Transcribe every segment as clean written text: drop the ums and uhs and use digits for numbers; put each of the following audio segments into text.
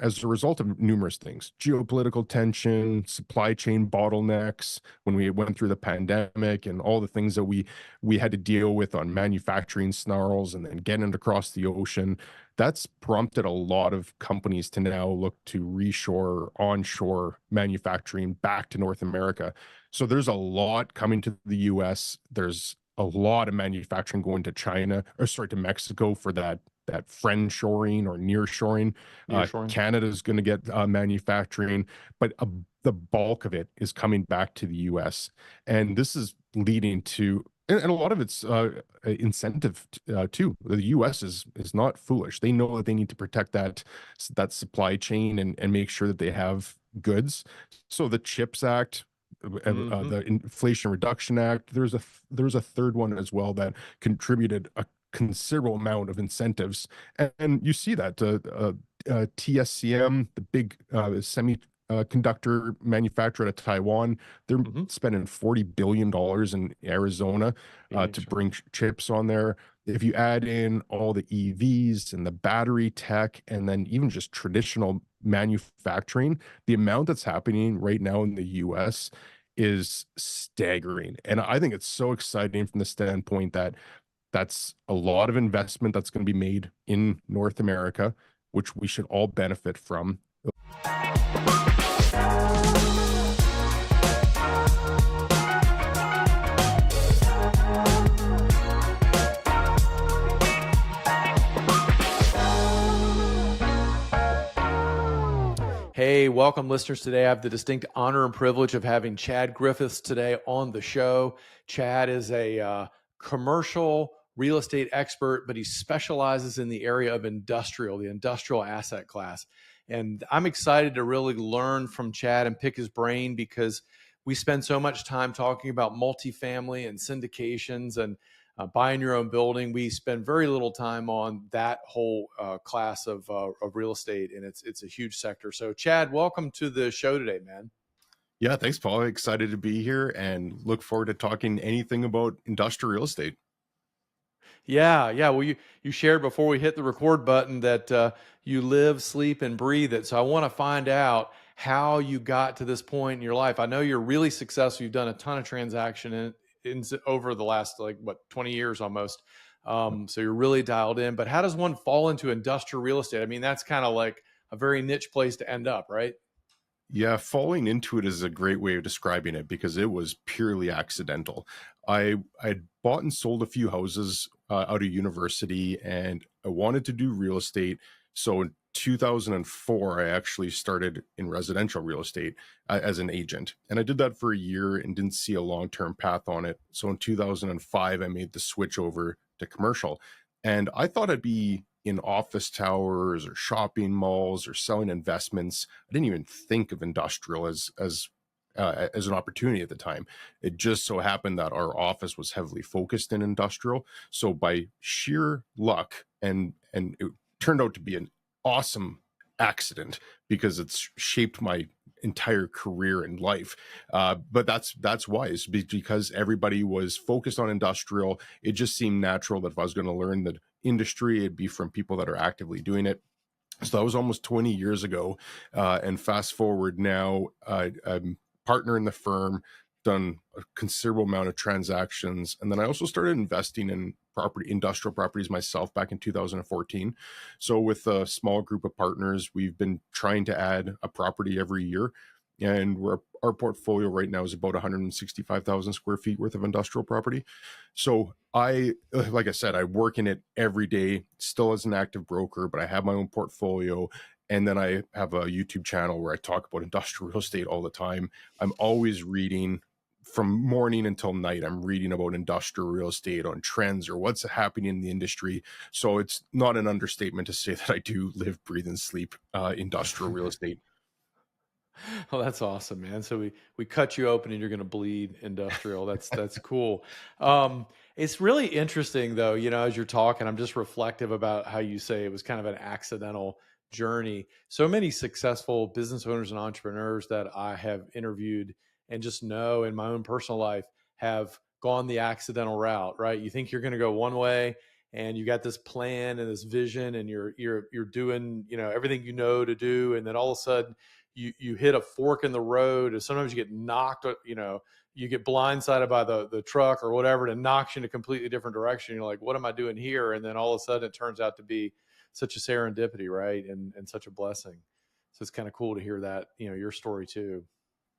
as a result of numerous things: geopolitical tension, supply chain bottlenecks, when we went through the pandemic, and all the things that we had to deal with on manufacturing snarls and then getting it across the ocean. That's prompted a lot of companies to now look to reshore, onshore manufacturing back to North America. So there's a lot coming to the US. There's a lot of manufacturing going to China, or sorry, to Mexico for that friend shoring or near shoring. Nearshoring. Canada is going to get manufacturing, but the bulk of it is coming back to the US. And this is leading to, and a lot of it's incentive too. The US is not foolish. They know that they need to protect that supply chain and make sure that they have goods. So the CHIPS Act, Hmm. the Inflation Reduction Act. There's a third one as well that contributed a considerable amount of incentives, and you see that TSCM, the big semiconductor manufacturer out of Taiwan, they're Hmm. spending $40 billion in Arizona to Phoenix. bring chips on there. If you add in all the EVs and the battery tech, and then even just traditional manufacturing, the amount that's happening right now in the US is staggering. And I think it's so exciting from the standpoint that that's a lot of investment that's going to be made in North America, which we should all benefit from. Hey, welcome, listeners. Today, I have the distinct honor and privilege of having Chad Griffiths today on the show. Chad is a commercial real estate expert, but he specializes in the area of industrial, the industrial asset class. And I'm excited to really learn from Chad and pick his brain because we spend so much time talking about multifamily and syndications and buying your own building. We spend very little time on that whole class of real estate, and it's a huge sector. So, Chad, welcome to the show today, man. Yeah, thanks, Paul. Excited to be here and look forward to talking anything about industrial real estate. Yeah. Well, you shared before we hit the record button that you live, sleep, and breathe it. So I want to find out how you got to this point in your life. I know you're really successful. You've done a ton of transaction over the last 20 years almost. So you're really dialed in. But how does one fall into industrial real estate? I mean, that's kind of like a very niche place to end up, right? Yeah, falling into it is a great way of describing it because it was purely accidental. I bought and sold a few houses out of university, and I wanted to do real estate. So in 2004, I actually started in residential real estate as an agent, and I did that for a year and didn't see a long-term path on it. So in 2005, I made the switch over to commercial, and I thought I'd be in office towers or shopping malls or selling investments. I didn't even think of industrial as an opportunity at the time. It just so happened that our office was heavily focused in industrial. So by sheer luck, and it turned out to be an awesome accident because it's shaped my entire career and life. But that's why, is because everybody was focused on industrial. It just seemed natural that if I was going to learn the industry, it'd be from people that are actively doing it. So that was almost 20 years ago. And fast forward now, I'm partner in the firm, done a considerable amount of transactions. And then I also started investing in industrial properties myself back in 2014. So with a small group of partners, we've been trying to add a property every year. And our portfolio right now is about 165,000 square feet worth of industrial property. So like I said, I work in it every day, still as an active broker, but I have my own portfolio. And then I have a YouTube channel where I talk about industrial real estate all the time. I'm always reading from morning until night. I'm reading about industrial real estate on trends or what's happening in the industry. So it's not an understatement to say that I do live, breathe, and sleep industrial real estate. Oh, that's awesome, man. So we cut you open and you're going to bleed industrial. That's cool. It's really interesting though, as you're talking, I'm just reflective about how you say it was kind of an accidental journey. So many successful business owners and entrepreneurs that I have interviewed and just know in my own personal life have gone the accidental route, right? You think you're going to go one way and you got this plan and this vision, and you're doing, everything you know to do, and then all of a sudden you hit a fork in the road, and sometimes you get knocked, you get blindsided by the truck or whatever, and it knocks you in a completely different direction. You're like, what am I doing here? And then all of a sudden it turns out to be such a serendipity, right? And such a blessing. So it's kind of cool to hear that, your story too.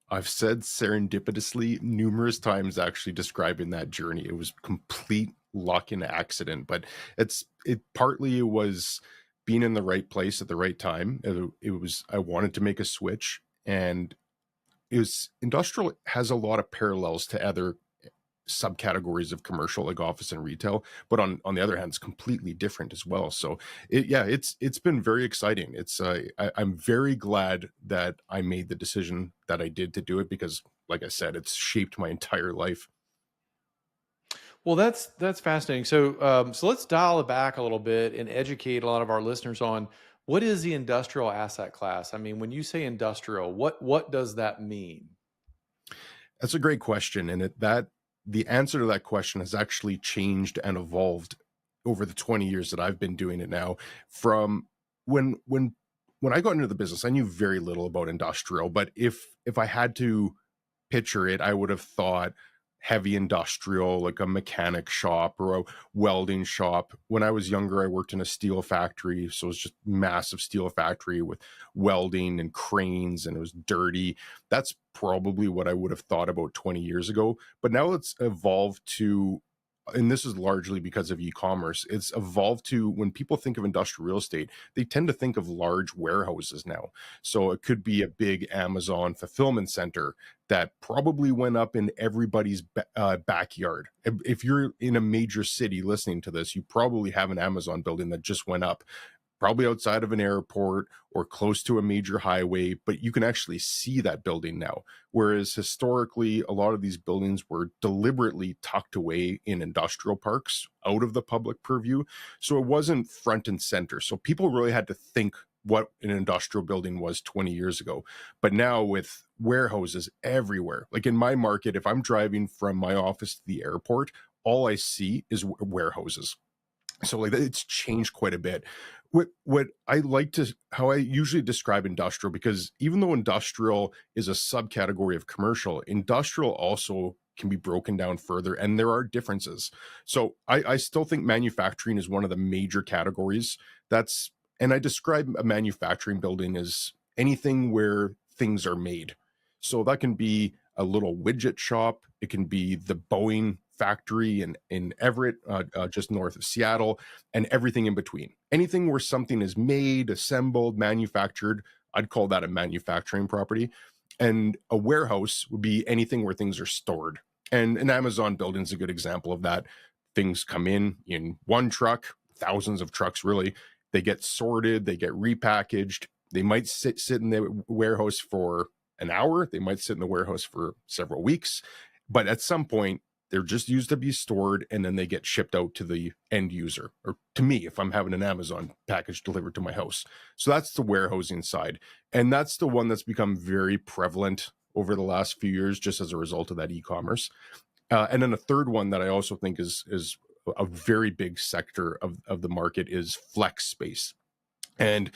I've said serendipitously numerous times actually describing that journey. It was complete luck and accident, but it was being in the right place at the right time. It was I wanted to make a switch, and industrial has a lot of parallels to other subcategories of commercial like office and retail, but on the other hand it's completely different as well. So it's been very exciting. I'm very glad that I made the decision that I did to do it, because like I said, it's shaped my entire life. Well, that's fascinating. So let's dial it back a little bit and educate a lot of our listeners on what is the industrial asset class. I mean, when you say industrial, what does that mean? That's a great question, and the answer to that question has actually changed and evolved over the 20 years that I've been doing it now. From when I got into the business, I knew very little about industrial, but if I had to picture it, I would have thought heavy industrial, like a mechanic shop or a welding shop. When I was younger, I worked in a steel factory. So it was just massive steel factory with welding and cranes, and it was dirty. That's probably what I would have thought about 20 years ago. But now it's evolved to, and this is largely because of e-commerce, it's evolved to, when people think of industrial real estate, they tend to think of large warehouses now. So it could be a big Amazon fulfillment center that probably went up in everybody's backyard. If you're in a major city listening to this, you probably have an Amazon building that just went up, probably outside of an airport or close to a major highway, but you can actually see that building now. Whereas historically, a lot of these buildings were deliberately tucked away in industrial parks out of the public purview. So it wasn't front and center. So people really had to think what an industrial building was 20 years ago. But now with warehouses everywhere, like in my market, if I'm driving from my office to the airport, all I see is warehouses. So like it's changed quite a bit. What I like to, how I usually describe industrial, because even though industrial is a subcategory of commercial, industrial also can be broken down further, and there are differences. So I still think manufacturing is one of the major categories. And I describe a manufacturing building as anything where things are made. So that can be a little widget shop. It can be the Boeing factory in Everett, just north of Seattle, and everything in between. Anything where something is made, assembled, manufactured, I'd call that a manufacturing property. And a warehouse would be anything where things are stored. And an Amazon building is a good example of that. Things come in one truck, thousands of trucks really. They get sorted, they get repackaged. They might sit in the warehouse for an hour. They might sit in the warehouse for several weeks. But at some point, they're just used to be stored, and then they get shipped out to the end user, or to me if I'm having an Amazon package delivered to my house. So that's the warehousing side. And that's the one that's become very prevalent over the last few years, just as a result of that e-commerce. And then a third one that I also think is a very big sector of the market is flex space. And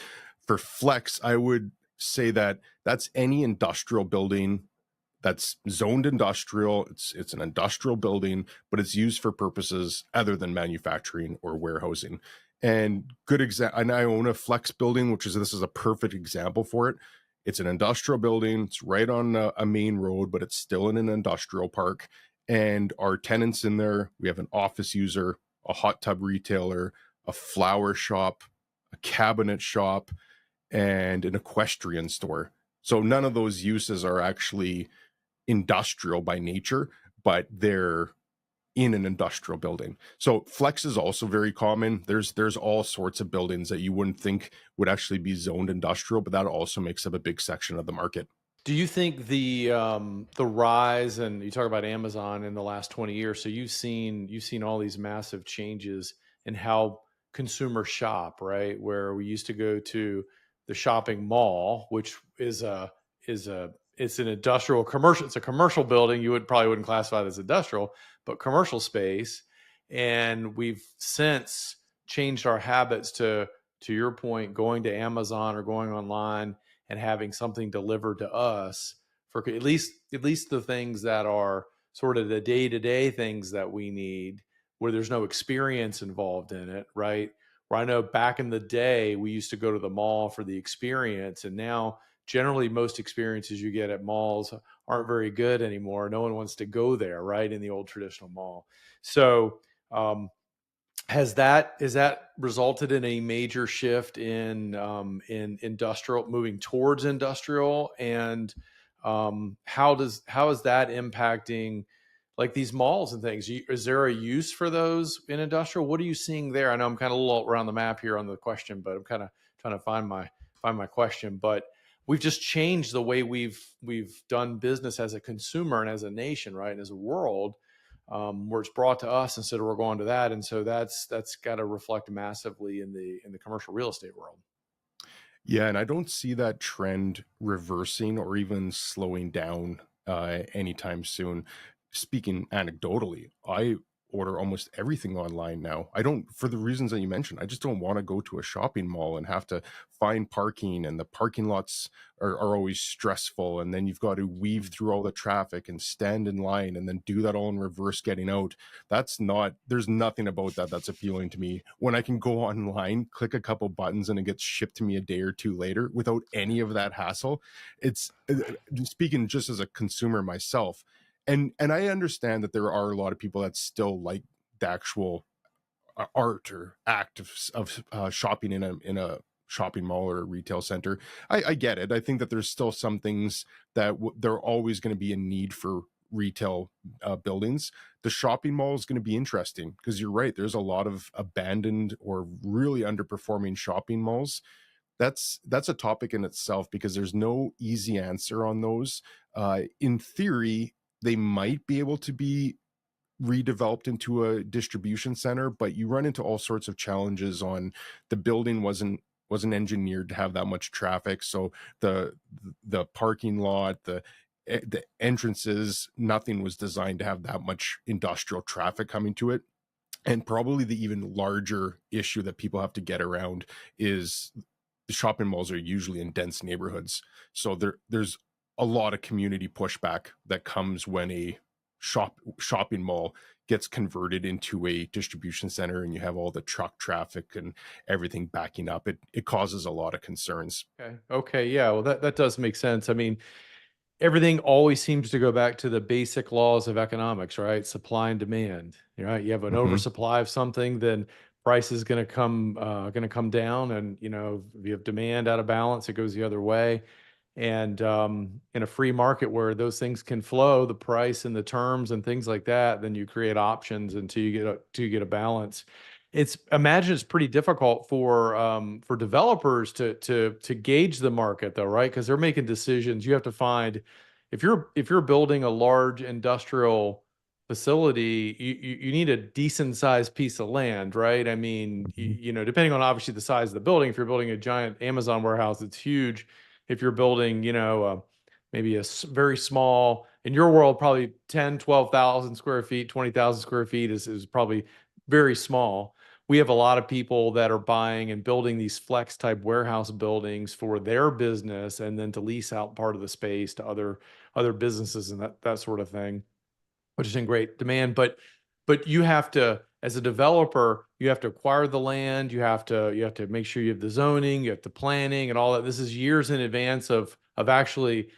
for flex, I would say that that's any industrial building that's zoned industrial. It's an industrial building, but it's used for purposes other than manufacturing or warehousing. And and I own a flex building, this is a perfect example for it. It's an industrial building. It's right on a main road, but it's still in an industrial park. And our tenants in there, we have an office user, a hot tub retailer, a flower shop, a cabinet shop, and an equestrian store. So none of those uses are actually industrial by nature, but they're in an industrial building. So flex is also very common. There's all sorts of buildings that you wouldn't think would actually be zoned industrial, but that also makes up a big section of the market. Do you think the rise, and you talk about Amazon in the last 20 years, so you've seen all these massive changes in how consumers shop, right? Where we used to go to the shopping mall, which is it's an industrial commercial. It's a commercial building. You probably wouldn't classify it as industrial, but commercial space. And we've since changed our habits to your point, going to Amazon or going online and having something delivered to us for at least the things that are sort of the day-to-day things that we need, where there's no experience involved in it, right? Where I know back in the day we used to go to the mall for the experience, and now generally most experiences you get at malls aren't very good anymore. No one wants to go there, right? In the old traditional mall. So um, has that resulted in a major shift in industrial, moving towards industrial? And how is that impacting like these malls and things? Is there a use for those in industrial? What are you seeing there? I know I'm kind of a little around the map here on the question, but I'm kind of trying to find my question. But we've just changed the way we've done business as a consumer and as a nation, right, and as a world, where it's brought to us instead of we're going to that. And so that's got to reflect massively in the commercial real estate world. Yeah, and I don't see that trend reversing or even slowing down anytime soon. Speaking anecdotally, I order almost everything online now. I don't, for the reasons that you mentioned, I just don't want to go to a shopping mall and have to find parking, and the parking lots are always stressful. And then you've got to weave through all the traffic and stand in line and then do that all in reverse getting out. That's not, there's nothing about that that's appealing to me when I can go online, click a couple buttons, and it gets shipped to me a day or two later without any of that hassle. It's speaking just as a consumer myself, and I understand that there are a lot of people that still like the actual art or act of shopping in a shopping mall or a retail center. I get it. I think that there's still some things that there are always going to be a need for retail buildings. The shopping mall is going to be interesting because you're right. There's a lot of abandoned or really underperforming shopping malls. That's a topic in itself because there's no easy answer on those. In theory, they might be able to be redeveloped into a distribution center, but you run into all sorts of challenges on the building wasn't engineered to have that much traffic. So the the parking lot, the entrances, nothing was designed to have that much industrial traffic coming to it. And probably the even larger issue that people have to get around is the shopping malls are usually in dense neighborhoods. So there's a lot of community pushback that comes when a shopping mall gets converted into a distribution center and you have all the truck traffic and everything backing up. It causes a lot of concerns. Okay. Okay. Yeah. Well, that does make sense. I mean, everything always seems to go back to the basic laws of economics, right? Supply and demand. Right? You have an Mhm. oversupply of something, then price is going to come down, and if you have demand out of balance, it goes the other way. And in a free market where those things can flow, the price and the terms and things like that, then you create options until you get a balance. Imagine it's pretty difficult for developers to gauge the market though, right? Because they're making decisions. You have to find, if you're building a large industrial facility, you need a decent sized piece of land, right? I mean, Mhm. depending on obviously the size of the building. If you're building a giant Amazon warehouse, it's huge. If you're building, maybe very small, in your world, probably 10, 12,000 square feet, 20,000 square feet is probably very small. We have a lot of people that are buying and building these flex type warehouse buildings for their business, and then to lease out part of the space to other businesses and that sort of thing, which is in great demand. But you have to, as a developer, you have to acquire the land, you have to make sure you have the zoning, you have the planning and all that. This is years in advance of actually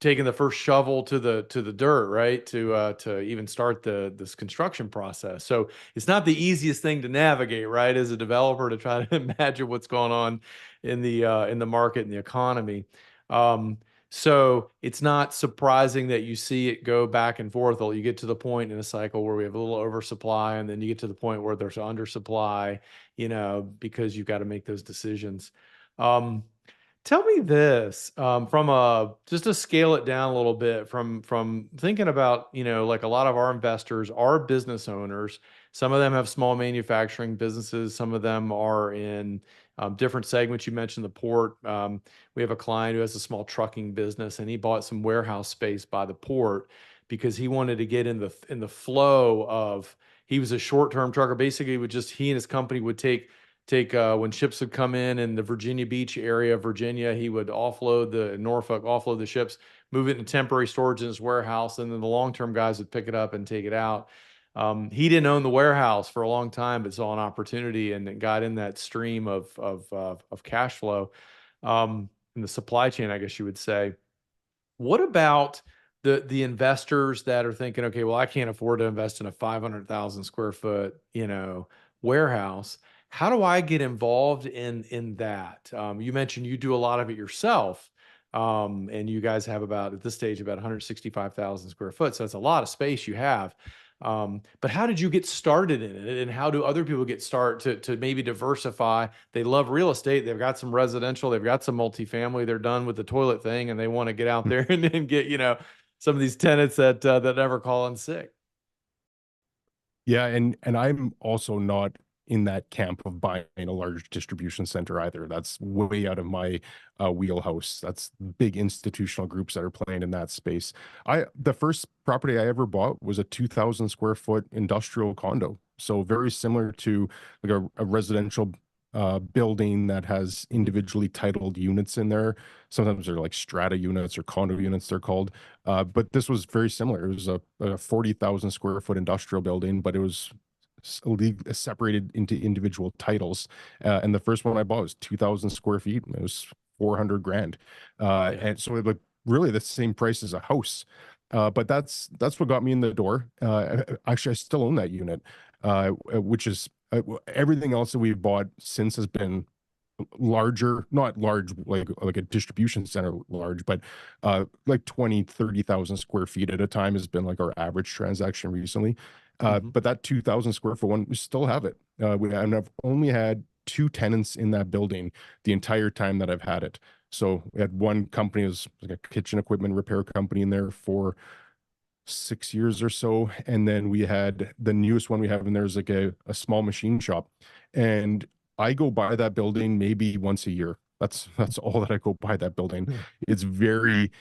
taking the first shovel to the dirt, right? To even start this construction process. So it's not the easiest thing to navigate, right, as a developer, to try to imagine what's going on in the market and the economy. Um, so it's not surprising that you see it go back and forth. You get to the point in a cycle where we have a little oversupply, and then you get to the point where there's undersupply, because you've got to make those decisions. Um, Tell me this, from a just to scale it down a little bit, from thinking about, like a lot of our investors are business owners. Some of them have small manufacturing businesses. Some of them are in different segments. You mentioned the port. We have a client who has a small trucking business, and he bought some warehouse space by the port because he wanted to get in the flow of He was a short-term trucker. Basically, would just he and his company would take when ships would come in the Virginia Beach area of Virginia, he would offload the Norfolk, offload the ships, move it into temporary storage in his warehouse, and then the long-term guys would pick it up and take it out. He didn't own the warehouse for a long time, but saw an opportunity and got in that stream of cash flow in the supply chain, I guess you would say. What about the investors that are thinking, okay, well, I can't afford to invest in a 500,000 square foot, warehouse. How do I get involved in that? You mentioned you do a lot of it yourself, and you guys have about at this stage about 165,000 square foot, so it's a lot of space you have. But how did you get started in it, and how do other people get started to maybe diversify? They love real estate. They've got some residential. They've got some multifamily. They're done with the toilet thing, and they want to get out there and get some of these tenants that never call in sick. Yeah, and I'm also not in that camp of buying a large distribution center either. That's way out of my wheelhouse. That's big institutional groups that are playing in that space. The first property I ever bought was a 2,000 square foot industrial condo. So very similar to like a residential building that has individually titled units in there. Sometimes they're like strata units or condo units, they're called. But this was very similar. It was a 40,000 square foot industrial building, but it was separated into individual titles. And the first one I bought was 2,000 square feet. And it was 400 grand. Yeah. And so it looked really the same price as a house. But that's what got me in the door. Actually, I still own that unit, which is everything else that we've bought since has been larger, not large like a distribution center large, but like 20, 30,000 square feet at a time has been like our average transaction recently. Mhm. But that 2,000 square foot one, we still have it. And I've only had two tenants in that building the entire time that I've had it. So we had one company, it was like a kitchen equipment repair company in there for 6 years or so. And then we had the newest one we have in there is like a small machine shop. And I go by that building maybe once a year. That's all that I go by that building. Yeah. It's very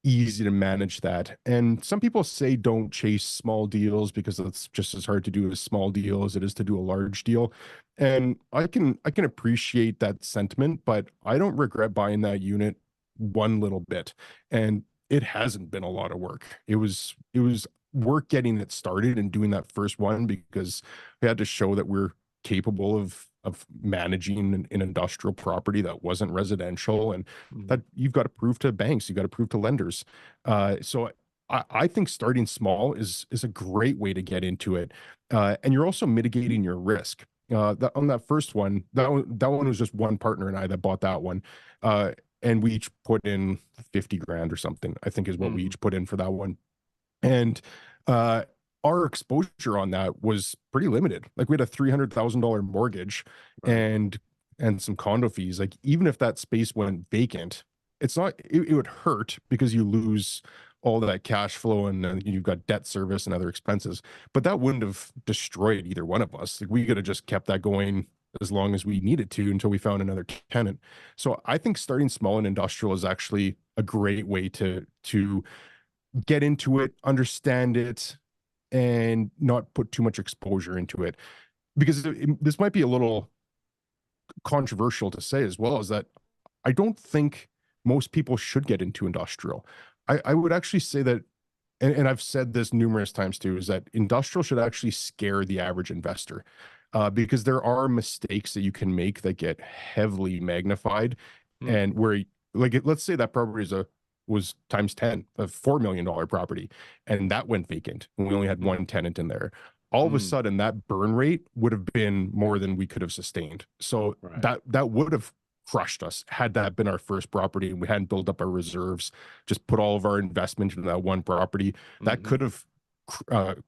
easy to manage that. And some people say don't chase small deals because it's just as hard to do a small deal as it is to do a large deal. And I can appreciate that sentiment, but I don't regret buying that unit one little bit. And it hasn't been a lot of work. It was work getting it started and doing that first one because we had to show that we're capable of managing an industrial property that wasn't residential, and that Mhm. you've got to prove to banks, you've got to prove to lenders. So I think starting small is a great way to get into it, and you're also mitigating your risk. On that first one, that one was just one partner and I that bought that one. And we each put in 50 grand or something, I think is what we Mhm. each put in for that one. And uh, our exposure on that was pretty limited. Like we had a $300,000 mortgage Right. and some condo fees. Like even if that space went vacant, it would hurt because you lose all that cash flow and you've got debt service and other expenses. But that wouldn't have destroyed either one of us. Like we could have just kept that going as long as we needed to until we found another tenant. So I think starting small and industrial is actually a great way to get into it, understand it, and not put too much exposure into it. Because this might be a little controversial to say as well, is that I don't think most people should get into industrial. I would actually say that, and I've said this numerous times too, is that industrial should actually scare the average investor, because there are mistakes that you can make that get heavily magnified, Mm. and where like let's say that property was times 10, a $4 million property, and that went vacant, and we only had Mm. one tenant in there. All of a Mm. sudden, that burn rate would have been more than we could have sustained. So Right. that would have crushed us had that been our first property and we hadn't built up our reserves, just put all of our investment into that one property. That Mhm. could have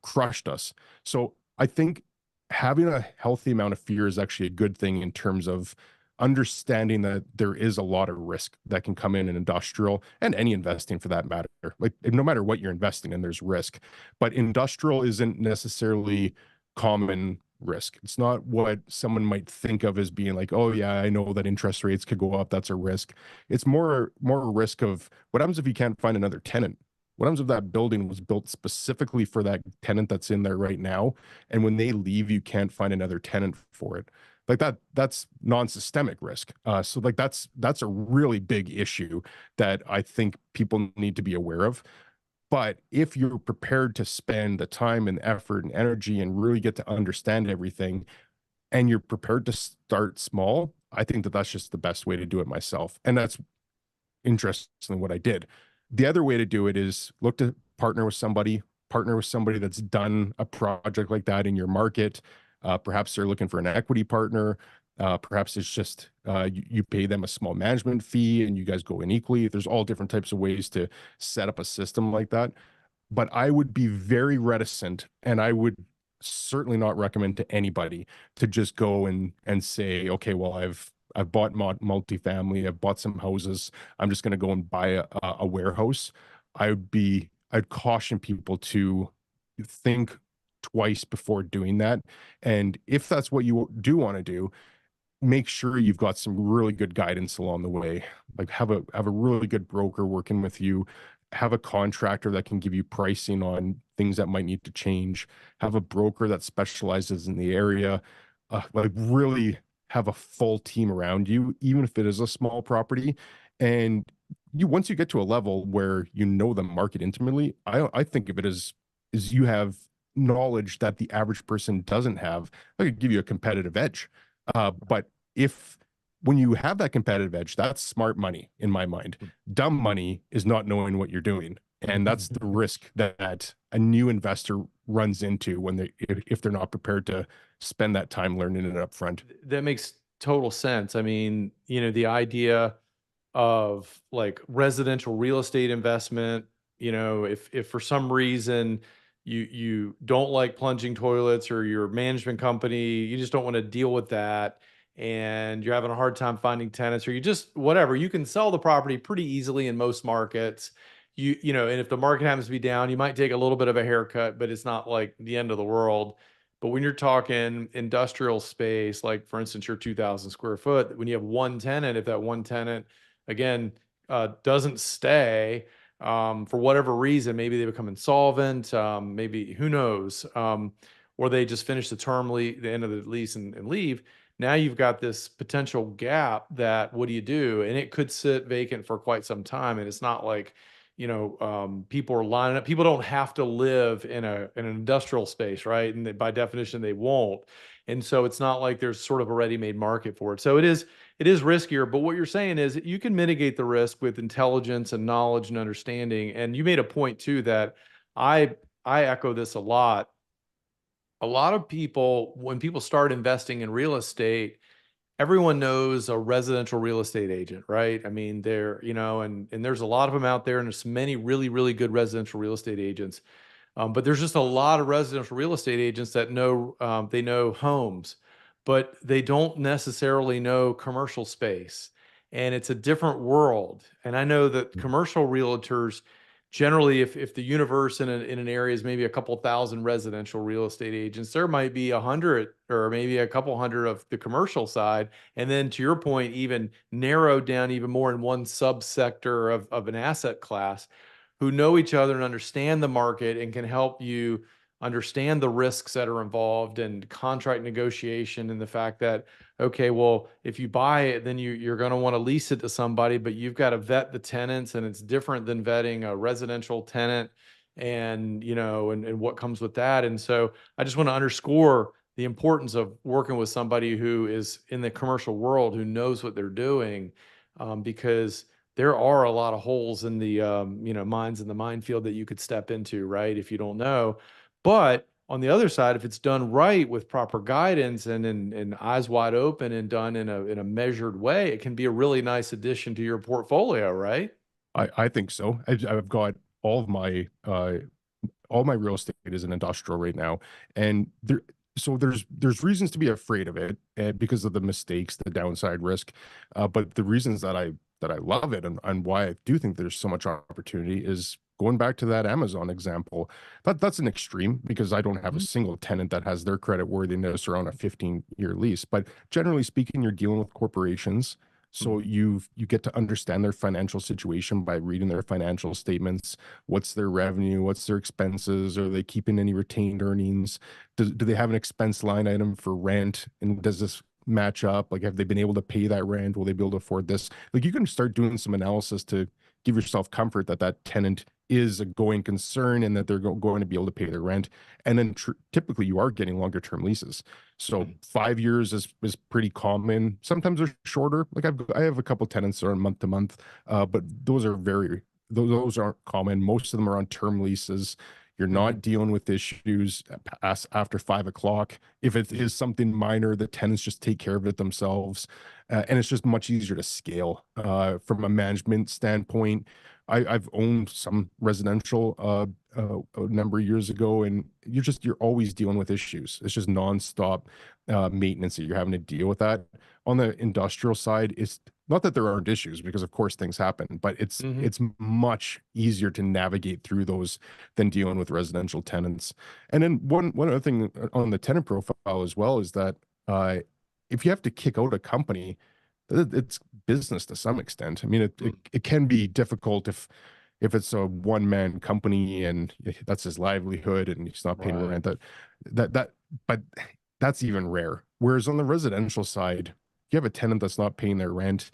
crushed us. So I think having a healthy amount of fear is actually a good thing in terms of understanding that there is a lot of risk that can come in industrial and any investing for that matter. Like no matter what you're investing in, there's risk, but industrial isn't necessarily common risk. It's not what someone might think of as being like, oh yeah, I know that interest rates could go up. That's a risk. It's more risk of what happens if you can't find another tenant. What happens if that building was built specifically for that tenant that's in there right now, and when they leave, you can't find another tenant for it? Like that's non-systemic risk. So like that's a really big issue that I think people need to be aware of. But if you're prepared to spend the time and effort and energy and really get to understand everything, and you're prepared to start small, I think that that's just the best way to do it myself. And that's interestingly what I did. The other way to do it is look to partner with somebody that's done a project like that in your market. Perhaps they're looking for an equity partner. Perhaps it's just you pay them a small management fee and you guys go in equally. There's all different types of ways to set up a system like that. But I would be very reticent, and I would certainly not recommend to anybody to just go and say, okay, well, I've bought multifamily, I've bought some houses, I'm just going to go and buy a warehouse. I'd caution people to think twice before doing that. And if that's what you do want to do, make sure you've got some really good guidance along the way. Like have a really good broker working with you, have a contractor that can give you pricing on things that might need to change, have a broker that specializes in the area, like really have a full team around you, even if it is a small property. And once you get to a level where you know the market intimately, I think of it as you have knowledge that the average person doesn't have. I could give you a competitive edge. But if when you have that competitive edge, that's smart money in my mind. Dumb money is not knowing what you're doing. And that's the risk that a new investor runs into when if they're not prepared to spend that time learning it up front. That makes total sense. I mean, the idea of like residential real estate investment, if for some reason you don't like plunging toilets, or your management company, you just don't want to deal with that, and you're having a hard time finding tenants, or you just whatever, you can sell the property pretty easily in most markets. And if the market happens to be down, you might take a little bit of a haircut, but it's not like the end of the world. But when you're talking industrial space, like for instance, your 2,000 square foot, when you have one tenant, if that one tenant again doesn't stay for whatever reason, maybe they become insolvent, maybe who knows, or they just finish the end of the lease and leave. Now you've got this potential gap that what do you do? And it could sit vacant for quite some time. And it's not like, people are lining up. People don't have to live in an industrial space, right? And by definition, they won't. And so it's not like there's sort of a ready-made market for it. So it is riskier, but what you're saying is you can mitigate the risk with intelligence and knowledge and understanding. And you made a point too that I echo this a lot. A lot of people, when people start investing in real estate, everyone knows a residential real estate agent, right? I mean, and there's a lot of them out there, and there's many really, really good residential real estate agents. But there's just a lot of residential real estate agents that they know homes, but they don't necessarily know commercial space. And it's a different world. And I know that commercial realtors generally, if the universe in an area is maybe a couple thousand residential real estate agents, there might be 100 or maybe a couple hundred of the commercial side. And then to your point, even narrowed down even more in one subsector of an asset class, who know each other and understand the market and can help you understand the risks that are involved and contract negotiation, and the fact that, okay, well, if you buy it, then you're going to want to lease it to somebody, but you've got to vet the tenants, and it's different than vetting a residential tenant, and and what comes with that. And so I just want to underscore the importance of working with somebody who is in the commercial world, who knows what they're doing, because there are a lot of holes in the mines in the minefield that you could step into, right, if you don't know. But on the other side, if it's done right with proper guidance and eyes wide open and done in a measured way, it can be a really nice addition to your portfolio, right? I think so. I've got all my real estate is in industrial right now, and there's reasons to be afraid of it, because of the mistakes, the downside risk. But the reasons that I love it, and why I do think there's so much opportunity is going back to that Amazon example. That's an extreme, because I don't have a single tenant that has their credit worthiness or on a 15-year lease. But generally speaking, you're dealing with corporations. So you get to understand their financial situation by reading their financial statements. What's their revenue? What's their expenses? Are they keeping any retained earnings? Do they have an expense line item for rent? And does this match up? Like, have they been able to pay that rent? Will they be able to afford this? Like, you can start doing some analysis to give yourself comfort that that tenant is a going concern and that they're going to be able to pay their rent. And then typically you are getting longer term leases. So 5 years is pretty common. Sometimes they're shorter. Like I have a couple tenants that are month to month, but those aren't common. Most of them are on term leases. You're not dealing with issues after 5 o'clock. If it is something minor, the tenants just take care of it themselves. And it's just much easier to scale from a management standpoint. I've owned some residential a number of years ago, and you're always dealing with issues. It's just nonstop maintenance that you're having to deal with that. On the industrial side, it's not that there aren't issues, because of course things happen, but it's much easier to navigate through those than dealing with residential tenants. And then one other thing on the tenant profile as well is that if you have to kick out a company, it's business to some extent. I mean, it can be difficult if it's a one-man company and that's his livelihood and he's not paying rent. But that's even rare. Whereas on the residential side, you have a tenant that's not paying their rent.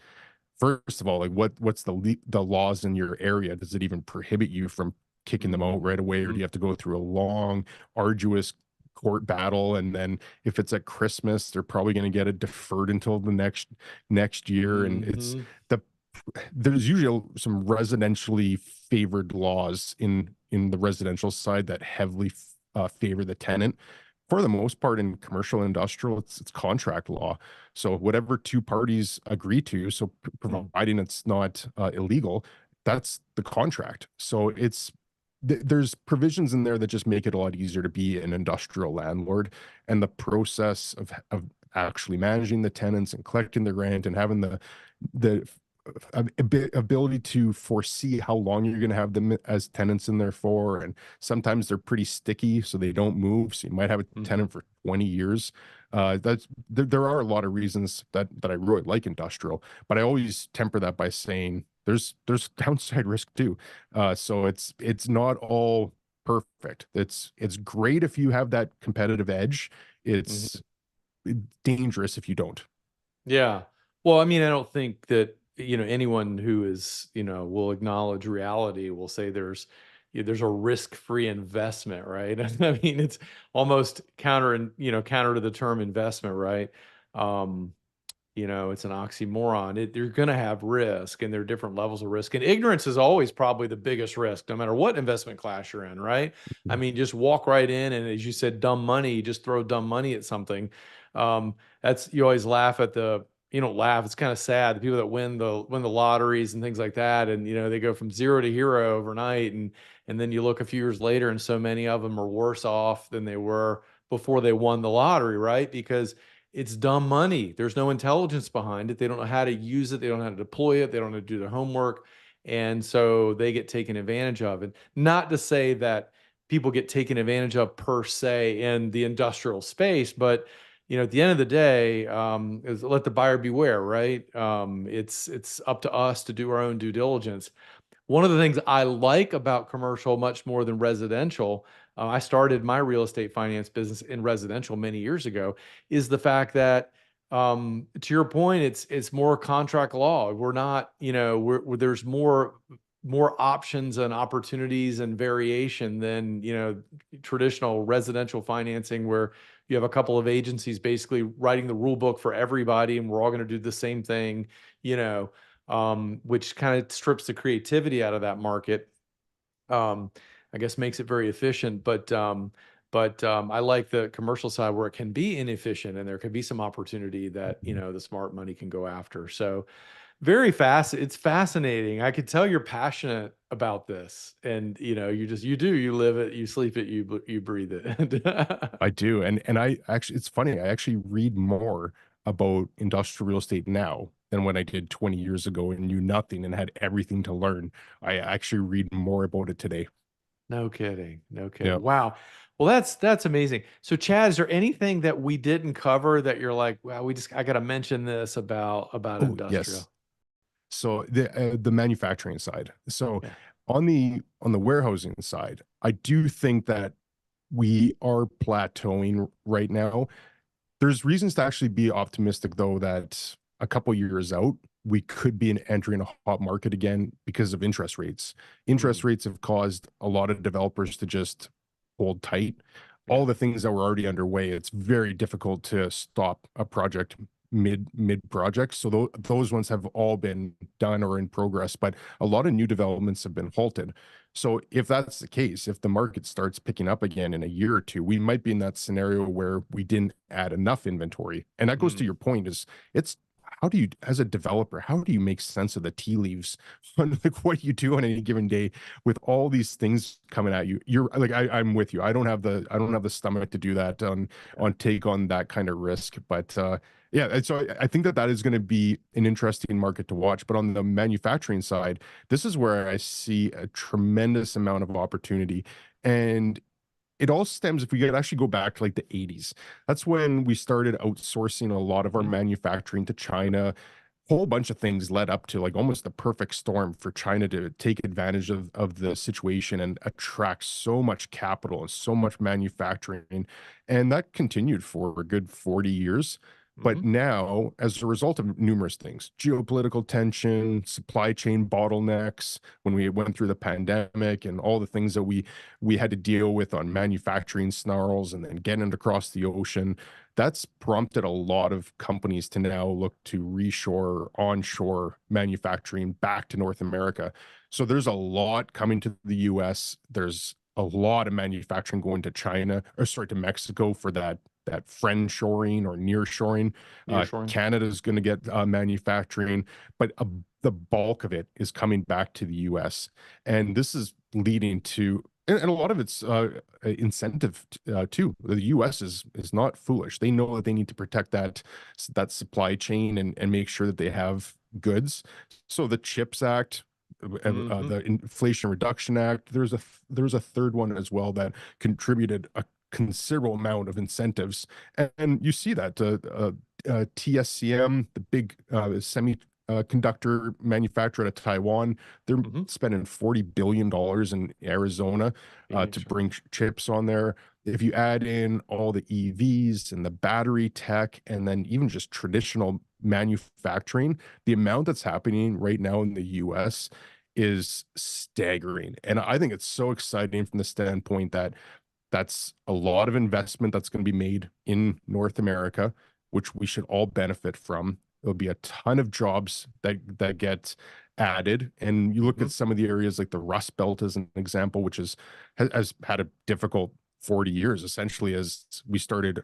First of all, like what's the laws in your area? Does it even prohibit you from kicking them out right away, or do you have to go through a long, arduous court battle? And then if it's at Christmas, they're probably going to get it deferred until the next year. And there's usually some residentially favored laws in the residential side that heavily favor the tenant. For the most part, in commercial and industrial, it's contract law. So whatever two parties agree to, so providing it's not illegal, that's the contract. So there's provisions in there that just make it a lot easier to be an industrial landlord, and the process of actually managing the tenants and collecting the rent and having the ability to foresee how long you're going to have them as tenants in there for. And sometimes they're pretty sticky, so they don't move. So you might have a tenant for 20 years. There are a lot of reasons that I really like industrial, but I always temper that by saying there's downside risk too. So it's not all perfect. It's great if you have that competitive edge. It's dangerous if you don't. Yeah. Well, I mean, I don't think that, anyone who is, will acknowledge reality will say there's a risk-free investment, right? I mean, it's almost counter to the term investment, right? It's an oxymoron. You're going to have risk, and there are different levels of risk. And ignorance is always probably the biggest risk, no matter what investment class you're in, right? I mean, just walk right in, and as you said, dumb money, just throw dumb money at something. You always laugh at you don't laugh. It's kind of sad. The people that win the lotteries and things like that, and they go from zero to hero overnight, and then you look a few years later, and so many of them are worse off than they were before they won the lottery, right? Because it's dumb money. There's no intelligence behind it. They don't know how to use it. They don't know how to deploy it. They don't know how to do their homework. And so they get taken advantage of. And not to say that people get taken advantage of per se in the industrial space, but at the end of the day, is let the buyer beware, right? It's up to us to do our own due diligence. One of the things I like about commercial much more than residential, I started my real estate finance business in residential many years ago, is the fact that, to your point, it's more contract law. We're not, there's more options and opportunities and variation than, traditional residential financing, where you have a couple of agencies basically writing the rule book for everybody, and we're all going to do the same thing, which kind of strips the creativity out of that market. I guess makes it very efficient, but I like the commercial side where it can be inefficient and there can be some opportunity that, the smart money can go after. So it's fascinating. I could tell you're passionate about this, and you live it, you sleep it, you breathe it. I do. And it's funny, I actually read more about industrial real estate now than when I did 20 years ago and knew nothing and had everything to learn. I actually read more about it today. No kidding. No Yeah. kidding. Wow. Well, that's amazing. So, Chad, is there anything that we didn't cover that you're like, well, I got to mention this about Oh, yes. industrial? So the manufacturing side. So Yeah. on the warehousing side, I do think that we are plateauing right now. There's reasons to actually be optimistic, though, that a couple years out, we could be entering a hot market again because of interest rates. Mm, Interest rates have caused a lot of developers to just hold tight. yeah. All the things that were already underway, it's very difficult to stop a project mid project. So those ones have all been done or in progress, but a lot of new developments have been halted. So if that's the case, if the market starts picking up again in a year or two, we might be in that scenario where we didn't add enough inventory. And that goes to Mm, your point is it's how do you, as a developer, how do you make sense of the tea leaves on like what you do on any given day with all these things coming at you? You're like, I'm with you. I don't have the stomach to do that yeah. take on that kind of risk. But yeah, and so I think that that is going to be an interesting market to watch. But on the manufacturing side, this is where I see a tremendous amount of opportunity. And it all stems, if we could actually go back to like the 80s, that's when we started outsourcing a lot of our Mhm. manufacturing to China. Whole bunch of things led up to like almost the perfect storm for China to take advantage of the situation and attract so much capital and so much manufacturing. And that continued for a good 40 years. But Mhm. now, as a result of numerous things, geopolitical tension, supply chain bottlenecks, when we went through the pandemic and all the things that we had to deal with on manufacturing snarls and then getting it across the ocean, that's prompted a lot of companies to now look to reshore, onshore manufacturing back to North America. So there's a lot coming to the US. There's a lot of manufacturing going to China, or sorry, to Mexico for that friend shoring or near shoring. Nearshoring. Canada's going to get manufacturing, but the bulk of it is coming back to the US. And this is leading to, and a lot of it's incentive too. The U.S. is not foolish. They know that they need to protect that supply chain and make sure that they have goods. So the CHIPS Act, Mhm. the Inflation Reduction Act, there's a third one as well that contributed a considerable amount of incentives, and you see that TSCM, the big semi conductor manufacturer out of Taiwan, they're Mhm. spending $40 billion in Arizona to Phoenix. bring chips on there. If you add in all the EVs and the battery tech, and then even just traditional manufacturing, the amount that's happening right now in the US is staggering. And I think it's so exciting from the standpoint that that's a lot of investment that's going to be made in North America, which we should all benefit from. There'll be a ton of jobs that get added. And you look Mhm. at some of the areas like the Rust Belt as an example, which has had a difficult 40 years, essentially, as we started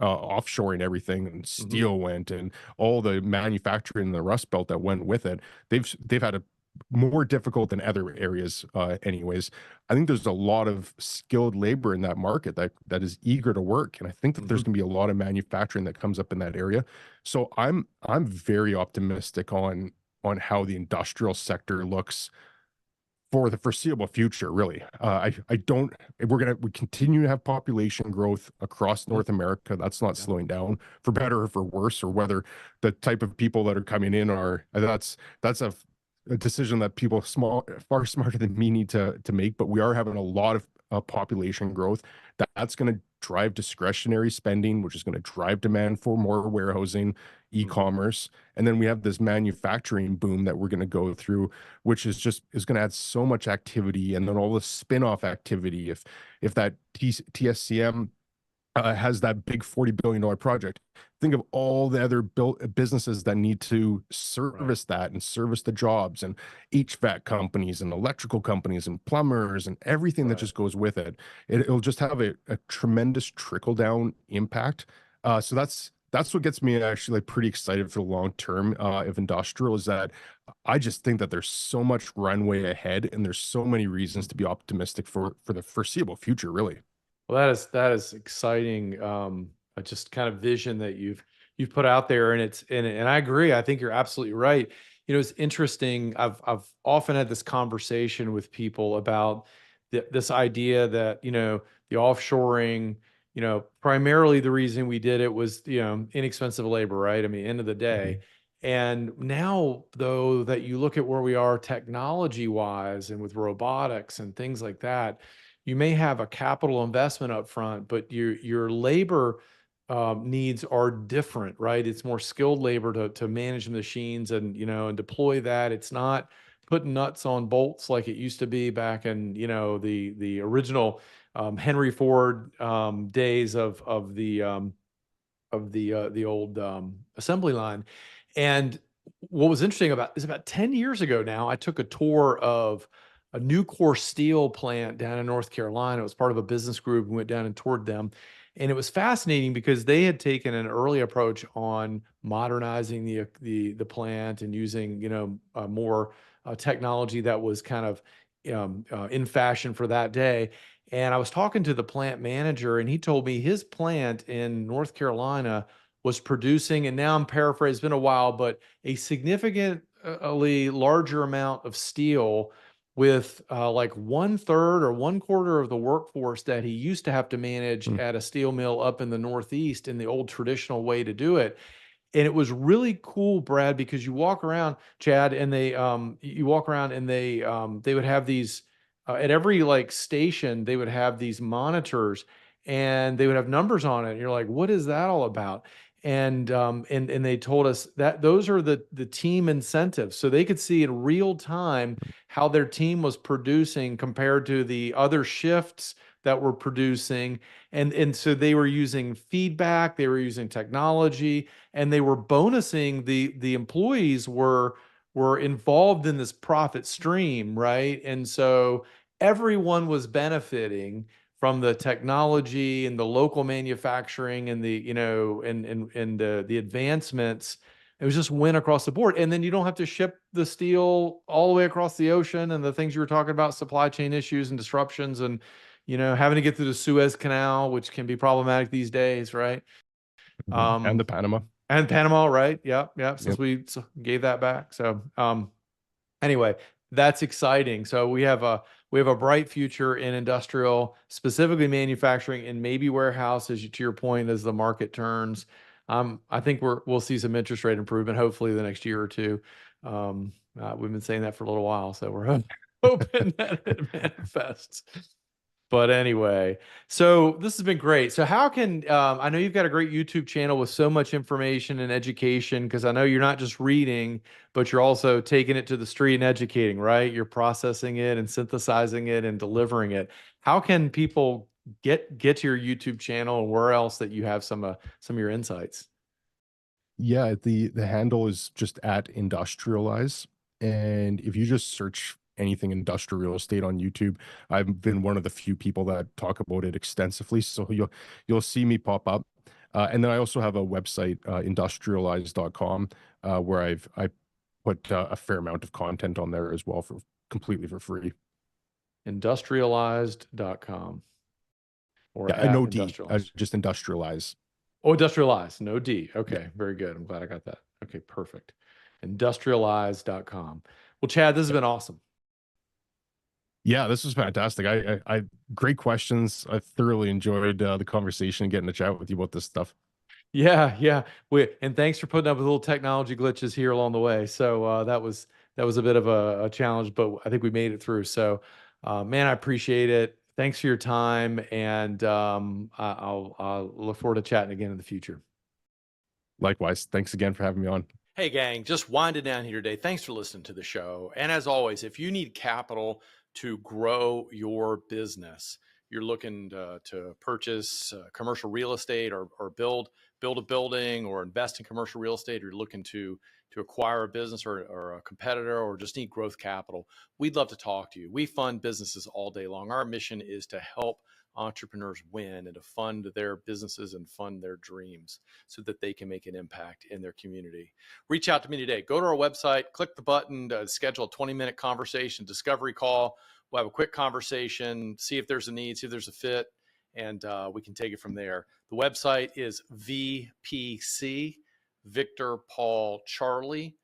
offshoring everything and Mhm. steel went and all the manufacturing in the Rust Belt that went with it. They've had a more difficult than other areas, anyways. I think there's a lot of skilled labor in that market that is eager to work, and I think that there's Mhm. going to be a lot of manufacturing that comes up in that area. So I'm very optimistic on how the industrial sector looks for the foreseeable future, really. I don't, we continue to have population growth across Mhm. North America. That's not Yeah. slowing down for better or for worse, or whether the type of people that are coming in are, that's a decision that people far smarter than me need to make. But we are having a lot of population growth that's going to drive discretionary spending, which is going to drive demand for more warehousing, Mhm. e-commerce. And then we have this manufacturing boom that we're going to go through, which is going to add so much activity, and then all the spin-off activity. If that TSCM has that big $40 billion project, think of all the other businesses that need to Right. service that and service the jobs, and HVAC companies and electrical companies and plumbers and everything that Right. just goes with it. It'll just have a tremendous trickle down impact. So that's what gets me actually like pretty excited for the long term of industrial, is that I just think that there's so much runway ahead, and there's so many reasons Mhm. to be optimistic for the foreseeable future, really. Well, that is exciting. Just kind of vision that you've put out there, and and I agree. I think you're absolutely right. You know, it's interesting. I've often had this conversation with people about this idea that, the offshoring, primarily the reason we did it was, inexpensive labor, right? I mean, end of the day. And now, though, that you look at where we are technology wise and with robotics and things like that, you may have a capital investment up front, but your labor needs are different, right? It's more skilled labor to manage the machines and, and deploy that. It's not putting nuts on bolts like it used to be back in, the original Henry Ford days of the old assembly line. And what was interesting about 10 years ago now, I took a tour of a Nucor steel plant down in North Carolina. It was part of a business group. We went down and toured them. And it was fascinating because they had taken an early approach on modernizing the plant and using, more technology that was kind of in fashion for that day. And I was talking to the plant manager, and he told me his plant in North Carolina was producing, and now I'm paraphrasing, it's been a while, but a significantly larger amount of steel with like 1/3 or 1/4 of the workforce that he used to have to manage at a steel mill up in the Northeast in the old traditional way to do it. And it was really cool, Brad, because you walk around, Chad, and they would have these at every like station, they would have these monitors and they would have numbers on it. And you're like, what is that all about? And they told us that those are the team incentives. So they could see in real time how their team was producing compared to the other shifts that were producing. And so they were using feedback, they were using technology, and they were bonusing the employees were involved in this profit stream, right? And so everyone was benefiting from the technology and the local manufacturing and the advancements. It was just win across the board. And then you don't have to ship the steel all the way across the ocean and the things you were talking about, supply chain issues and disruptions and, having to get through the Suez Canal, which can be problematic these days, right? And the Panama. And Panama, right? Yep. Since Yep. we gave that back. So, anyway, that's exciting. So we have a bright future in industrial, specifically manufacturing and maybe warehouses, to your point, as the market turns. I think we'll see some interest rate improvement, hopefully the next year or two. We've been saying that for a little while, so we're hoping that it manifests. But anyway, so this has been great. So how can I know you've got a great YouTube channel with so much information and education, because I know you're not just reading, but you're also taking it to the street and educating, right? You're processing it and synthesizing it and delivering it. How can people get to your YouTube channel, and where else that you have some of your insights? Yeah, the handle is just at industrialize. And if you just search anything industrial real estate on YouTube, I've been one of the few people that talk about it extensively. So you'll see me pop up. And then I also have a website, industrialize.com, where I put a fair amount of content on there as well for completely for free. Industrialized.com or Yeah, at no D, industrialized. just industrialize. Oh, industrialized, no D. Yeah. Okay, very good. I'm glad I got that. Okay, perfect. Industrialized.com. Well, Chad, this has been awesome. Yeah, this was fantastic. I great questions. I thoroughly enjoyed the conversation and getting to chat with you about this stuff. Yeah. And thanks for putting up with little technology glitches here along the way. So that was a bit of a challenge, but I think we made it through. So, man, I appreciate it. Thanks for your time, and I'll look forward to chatting again in the future. Likewise, thanks again for having me on. Hey, gang, just winding down here today. Thanks for listening to the show. And as always, if you need capital to grow your business, you're looking to purchase commercial real estate or build a building or invest in commercial real estate, or you're looking to acquire a business or a competitor, or just need growth capital, we'd love to talk to you. We fund businesses all day long. Our mission is to help entrepreneurs win and to fund their businesses and fund their dreams so that they can make an impact in their community. Reach out to me today. Go to our website, click the button to schedule a 20-minute conversation, discovery call. We'll have a quick conversation, see if there's a need, see if there's a fit, and we can take it from there. The website is VPC, Victor Paul Charlie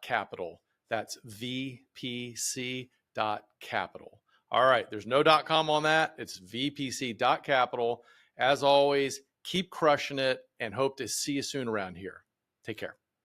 .capital. That's VPC.capital. All right. There's no .com on that. It's vpc.capital. As always, keep crushing it and hope to see you soon around here. Take care.